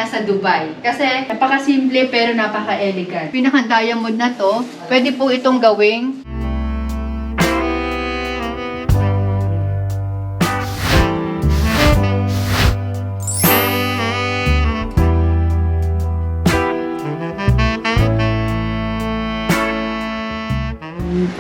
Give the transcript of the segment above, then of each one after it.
sa Dubai. Kasi napaka-simple pero napaka-elegant. Pinaka-diamond na to, pwede po itong gawing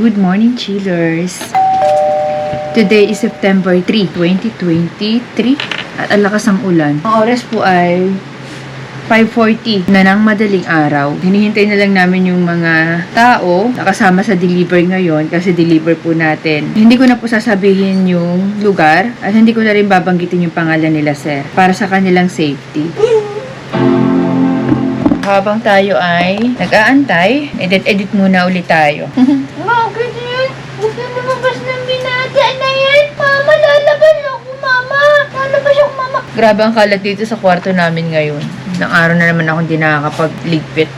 Good morning, chillers! Today is September 3, 2023 at ang lakas ng ulan. Ang oras po ay 5:40 na ng madaling araw. Hinihintay na lang namin yung mga tao na kasama sa deliver ngayon kasi deliver po natin. Hindi ko na po sasabihin yung lugar at hindi ko na rin babanggitin yung pangalan nila, sir, para sa kanilang safety. Habang tayo ay nag-aantay, edit muna ulit tayo. Bakit yan? Huwag na lumabas ng binata na yan. Mama, lalabas ako, mama. Lalabas ako, mama. Grabe ang kalat dito sa kwarto namin ngayon. Ilang araw na naman akong hindi nakakapagligpit.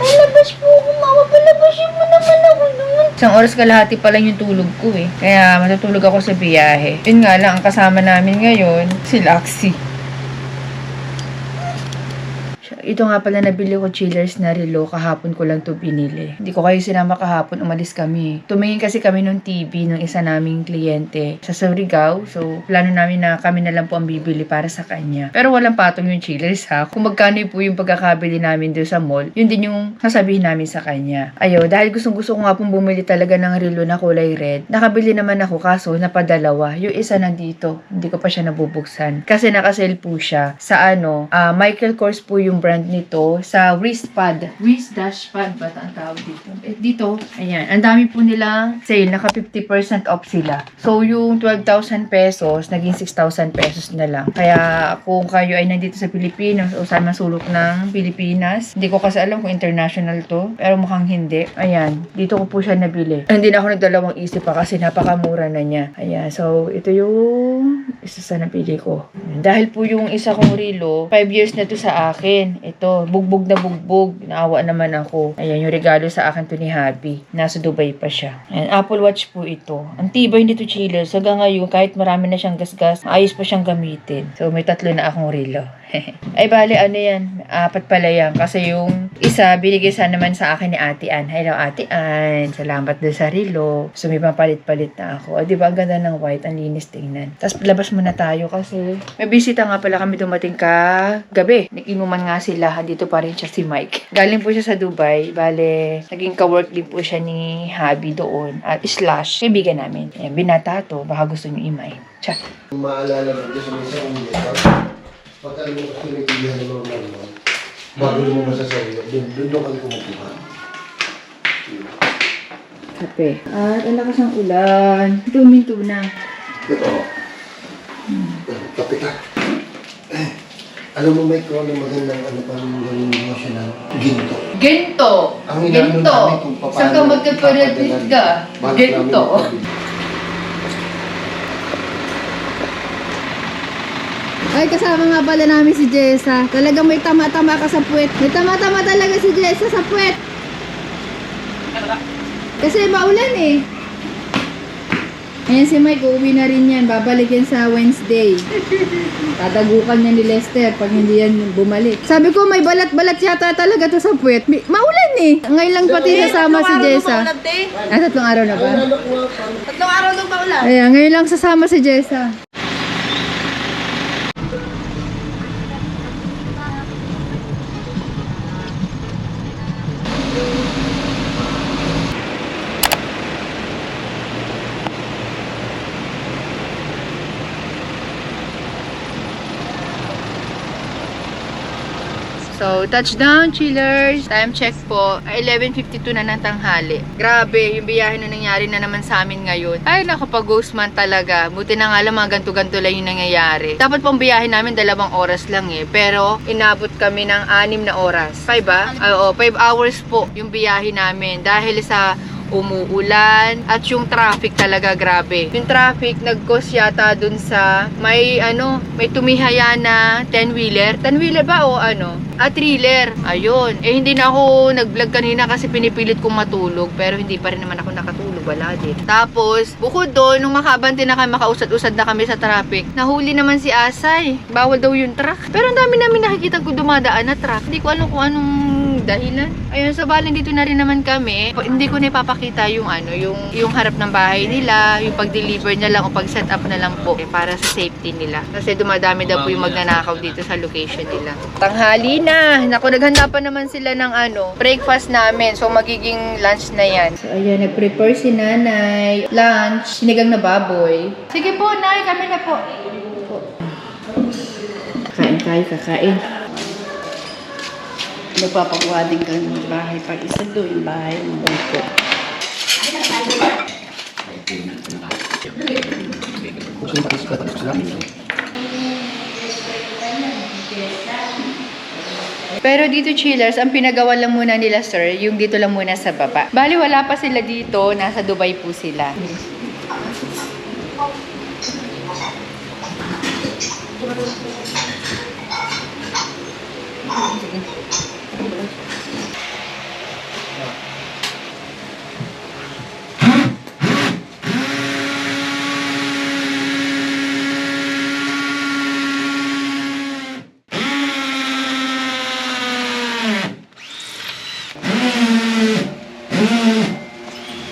Lalabas po ako, mama. Palabasin mo naman ako doon. Isang oras kalahati pa lang yung tulog ko eh. Kaya matutulog ako sa biyahe. Yun nga lang, ang kasama namin ngayon, si Laxi. Ito nga pala nabili ko, chillers, na relo. Kahapon ko lang to binili. Hindi ko kayo sinama kahapon, umalis kami. Tumingin kasi kami ng TV ng isa naming kliyente sa Surigao. So, plano namin na kami na lang po ang bibili para sa kanya. Pero walang patong yung chillers, ha. Kung magkano po yung pagkakabili namin doon sa mall, yun din yung sasabihin namin sa kanya. Ayo, dahil gustong-gusto ko nga pong bumili talaga ng relo na kulay red. Nakabili naman ako, kaso napadalawa. Yung isa nandito. Hindi ko pa siya nabubuksan. Kasi nakasale po siya sa Michael Kors po yung brand nito sa wrist pad. Wrist dash pad ba ang tawag dito? Dito, ayan. Ang dami po nilang sale. Naka 50% off sila. So, yung 12,000 pesos, naging 6,000 pesos na lang. Kaya, kung kayo ay nandito sa Pilipinas o sa masulok ng Pilipinas, hindi ko kasi alam kung international to, pero mukhang hindi. Ayan. Dito ko po siya nabili. Hindi na ako nagdalawang isip pa kasi napakamura na niya. Ayan. So, ito yung isa sa nabili ko. Dahil po yung isa kong relo, 5 years na to sa akin. Ito, bugbog na bugbog. Naawa naman ako. Ayan, yung regalo sa akin to ni Happy. Nasa Dubai pa siya. Ayan, Apple Watch po ito. Ang tibay nito, chillers. Hanggang ngayon, kahit marami na siyang gasgas, ayos pa siyang gamitin. So, may 3 na akong relo. Ay, bali, yan? 4 pala yan. Kasi yung isa, binigay sana naman sa akin ni Ate Ann. Hello, Ate Ann. Salamat doon sa relo. So, may papalit-palit na ako. O, diba, ang ganda ng white. Ang linis tingnan. Tapos, labas muna tayo kasi may bisita nga pala kami dumating gabi. Nag-inuman nga sila. Dito pa rin siya si Mike. Galing po siya sa Dubai. Bale, naging ka-work din po siya ni Habi doon. At slash, kaibigan namin. Ayan, binata to. Baka gusto nyo imayin. Tsa. Maalala mo sa minsan pagkalimutan ko yung ibihan ng mga naman, bago mo masasabi, doon kami kumukuha. Kape. At ang lakas ng ulan. Tuminto na. Ito. Kape ka. Alam mo, may ko magandang pang gawin mo siya ng ginto. Ginto! Ang inaano namin kung paano Saan ka magkaparatid ka? Ginto! Ay, kasama nga pala namin si Jessa. Talagang may tama-tama ka sa puwet. May tama-tama talaga si Jessa sa puwet. Kasi maulan eh. Ayan si Mike, uuwi na rin yan. Babalik yan sa Wednesday. Tatagukan niya ni Lester pag hindi yan bumalik. Sabi ko, may balat-balat yata talaga to sa puwet. Maulan eh. Ngayon lang pati sasama si Jessa. 3 araw na ba? 3 araw nung maulan. Ayan, ngayon lang sasama si Jessa. So, touchdown, chillers. Time check po, 11:52 na ng tanghali. Grabe, yung biyahe na nangyari na naman sa amin ngayon. Ay, nakapag-ghost man talaga. Buti na nga lang mga ganto-ganto lang yung nangyayari. Dapat pong biyahe namin 2 oras lang eh. Pero, inabot kami ng 6 na oras. 5 ba? Oo, 5 hours po yung biyahe namin. Dahil sa umuulan, at yung traffic talaga grabe. Yung traffic nag-cause yata dun sa may tumihaya na 10-wheeler. 10-wheeler ba o ano? Trailer. Ayun. Hindi na ako nag-vlog kanina kasi pinipilit kong matulog, pero hindi pa rin naman ako nakatulog. Wala din. Tapos, bukod doon, nung makabante na kami, makausad-usad na kami sa traffic, nahuli naman si Asay. Bawal daw yung truck. Pero ang dami namin nakikita ko dumadaan na truck. Hindi ko alam kung anong dahilan. Ayun, so bali dito na rin naman kami. Hindi ko na ipapakita yung yung harap ng bahay nila, yung pag-deliver na lang o pag-set up na lang po para sa safety nila. Kasi dumadami daw po yung magnanakaw dito sa location nila. Tanghali na. Naku, naghanda pa naman sila ng breakfast namin. So magiging lunch na yan. So ayan, nag-prepare si nanay. Lunch, sinigang na baboy. Sige po, nay, kami na po. Kain tayo, kakain. Nagpapakuha din ka ng bahay. Pag isa doon, yung bahay mo. Pero dito chillers, ang pinagawa lang muna nila sir, yung dito lang muna sa baba. Bali wala pa sila dito, nasa Dubai po sila.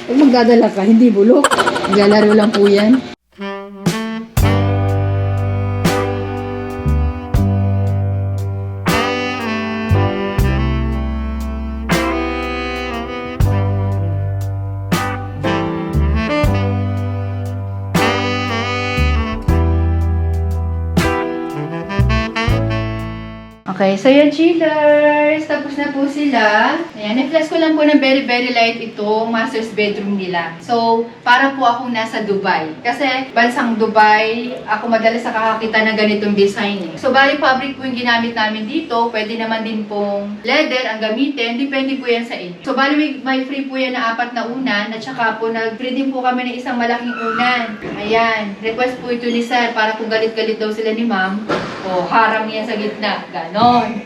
Pag magdadala ka, hindi bulok. Maglalaro lang po yan. Okay, so yan chillers. Tapos na po sila. Ayan, i-flash ko lang po ng very very light itong master's bedroom nila. So, para po akong nasa Dubai. Kasi, bansang Dubai, ako madalas nakakakita ng ganitong design eh. So, bali fabric po yung ginamit namin dito. Pwede naman din pong leather ang gamitin. Depende po yan sa inyo. So, bali may free po yan na 4 na unan. At saka po, nag-free din po kami ng isang malaking unan. Ayan. Request po ito ni sir para kung galit-galit daw sila ni ma'am. O, harang yan sa gitna. Ganon.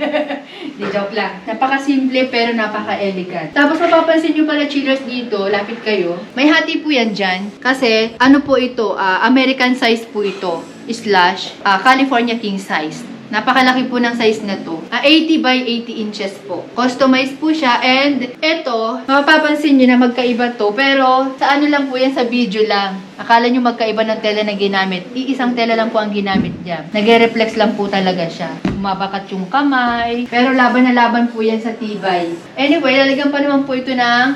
Di joke lang. Napaka-simple pero napaka-elegant. Tapos mapapansin nyo pala chillers dito, lapit kayo. May hati po yan dyan. Kasi ano po ito, American size po ito. / California king size. Napakalaki po ng size na to. 80 by 80 inches po. Customized po siya. And ito, mapapansin nyo na magkaiba to. Pero sa ano lang po yan, sa video lang. Akala nyo magkaiba ng tela na ginamit. Iisang tela lang po ang ginamit niya. Nagre-reflex lang po talaga siya. Mabakat yung kamay. Pero laban na laban po yan sa tibay. Anyway, lalagyan pa naman po ito ng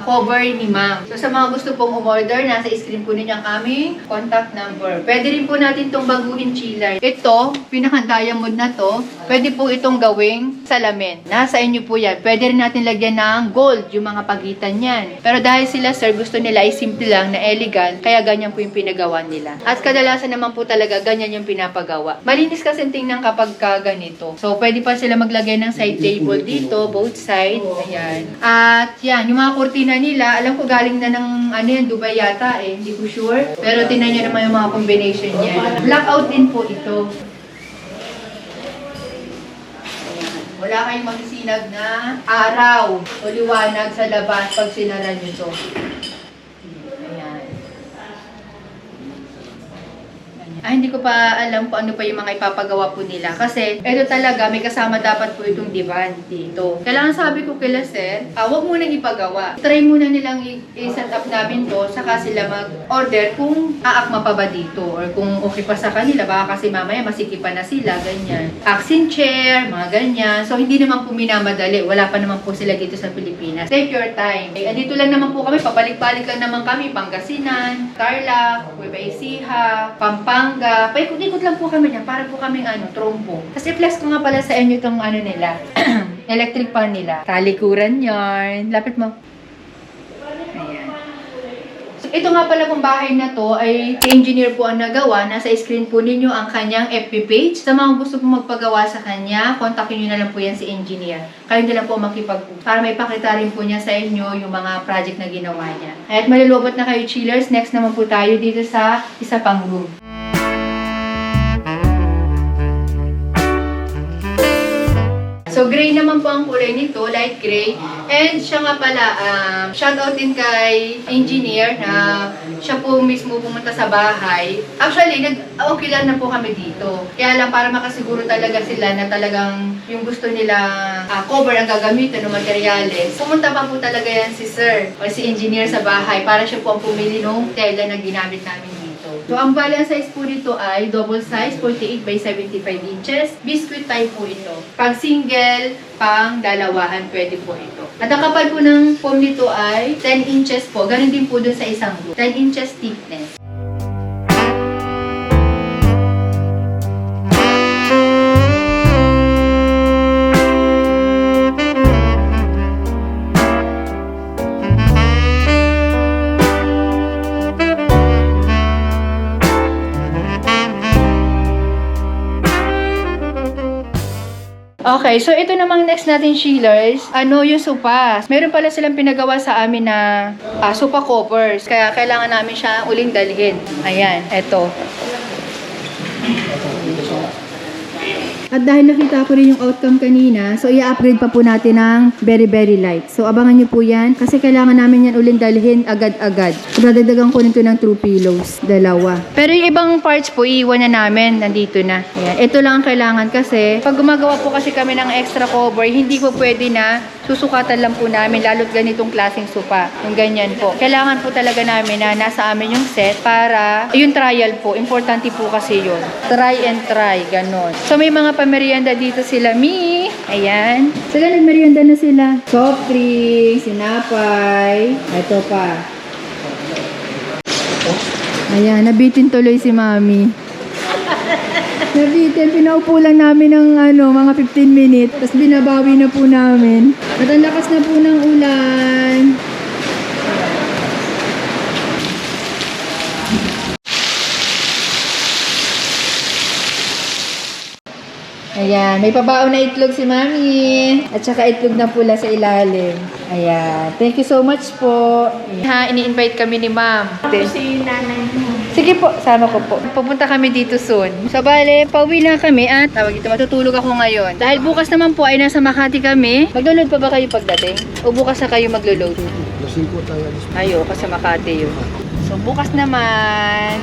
cover ni ma'am. So sa mga gusto pong umorder, nasa screen po ninyo ang aming contact number. Pwede rin po natin itong baguhin chiller. Ito, pinaka-diamond na to, pwede po itong gawing salamin. Nasa inyo po yan. Pwede rin natin lagyan ng gold, yung mga pagitan yan. Pero dahil sila sir, gusto nila ay simple lang na elegant, kaya ganyan po yung pinagawa nila. At kadalasan naman po talaga, ganyan yung pinapagawa. Malinis kasi tingnan kapag ganito. So, pwede pa sila maglagay ng side table dito, both side. Ayan. At yan, yung mga kurtina nila, alam ko galing na ng Dubai yata eh. Hindi ko sure. Pero tingnan nyo naman yung mga combination niya. Blackout din po ito. Wala kayong masisinag na araw o liwanag sa labas pag sinara nyo to. Ayan. Hindi ko pa alam kung ano pa yung mga ipapagawa po nila. Kasi, ito talaga, may kasama dapat po itong divan dito. Kailangan sabi ko kila sir, huwag munang ipagawa. Try muna nilang i-set up namin to, saka sila mag-order kung aakma pa ba dito. Or kung okay pa sa kanila, baka kasi mamaya masikipan na sila, ganyan. Accent chair, mga ganyan. So, hindi naman po minamadali. Wala pa naman po sila dito sa Pilipinas. Take your time. Andito lang naman po kami, pabalik-balik lang naman kami. Pangasinan, Tarlac, Nueva Ecija, Pampanga. Paikot-ikot lang po kami niya para po kaming trompo. Kasi flex ko nga pala sa inyo itong nila. Electric pan nila. Talikuran yarn. Lapit mo. Ayan. Ito nga pala pong bahay na to ay engineer po ang nagawa. Nasa screen po ninyo ang kanyang FB page. Sa mga gusto po magpagawa sa kanya, kontakin nyo na lang po yan si engineer. Kayo na lang po para may pakita rin po niya sa inyo yung mga project na ginawa niya. At malulobot na kayo, chillers. Next naman po tayo dito sa isa pang room. So, gray naman po ang kulay nito, light gray. And siya nga pala, shoutout din kay engineer na siya po mismo pumunta sa bahay. Actually, okay lang na po kami dito. Kaya lang para makasiguro talaga sila na talagang yung gusto nila cover ang gagamitin ng materyales. Pumunta pa po talaga yan si sir o si engineer sa bahay para siya po ang pumili ng tela na ginamit namin dito. So, ang balance size po dito ay double size, 48 by 75 inches. Biscuit type po ito. Pag single, pang dalawaan, pwede po ito. At ang kapal po ng foam nito ay 10 inches po. Ganun din po dun sa isang room. 10 inches thickness. Okay, so ito namang next natin, chillers. Yung sopa. Meron pala silang pinagawa sa amin na sopa covers. Kaya kailangan namin siya uling dalhin. Ayan, eto. At dahil nakita ko rin yung outcome kanina, so i-upgrade pa po natin ng very very light. So abangan nyo po yan kasi kailangan namin yan uling dalhin agad-agad. So dadagdagan ko nito ng true pillows, dalawa. Pero yung ibang parts po, iiwan na namin. Nandito na. Ayan. Ito lang ang kailangan kasi pag gumagawa po kasi kami ng extra cover, hindi po pwede na susukatan lang po namin lalo't ganitong klaseng sopa. Yung ganyan po. Kailangan po talaga namin na nasa amin yung set para yung trial po. Importante po kasi yun. Try and try. Ganon. So may mga pamerienda dito sila. Ayan. Sila nagmerienda na sila. Soft drinks, sinapay. Ito pa. Ayan, nabitin tuloy si Mami. Nabitin, pinaupo lang namin ng mga 15 minutes. Tapos binabawi na po namin. At ang lakas na po ng ulan. Ayan, may pabaon na itlog si Mami. At saka itlog na pula sa ilalim. Ayan, thank you so much po. Ini-invite kami ni Ma'am. Si nanay mo. Sige po, sama ko po. Pupunta kami dito soon. So, bale, pauwi na kami at matutulog ako ngayon. Dahil bukas naman po ay nasa Makati kami. Maglo-load pa ba kayo pagdating? O bukas na kayo maglo-load? Lasing po tayo. Ayo, kasi Makati yun. So, bukas naman,